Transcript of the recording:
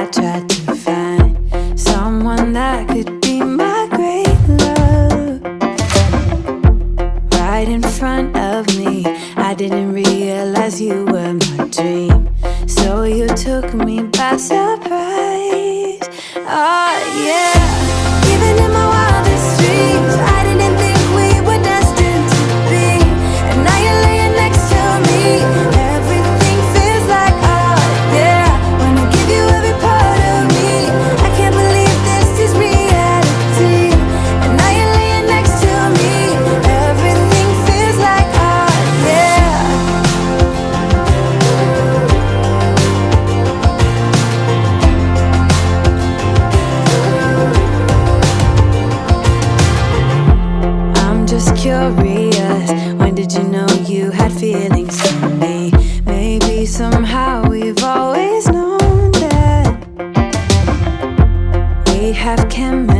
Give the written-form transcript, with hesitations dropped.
I tried to find someone that could be my great love. Right in front of me, I didn't realize you were my dream, so you took me by surprise. Oh yeah, even in my wildest dreams, I didn't think we were destined to be. And now you're laying next to me, everything feels like oh yeah. Wanna give you every part of me, I can't believe this is reality. And now you're laying next to me, everything feels like oh yeah. I'm just curious, when did you know you had feelings for me? Maybe somehow we've always known that we have chemistry.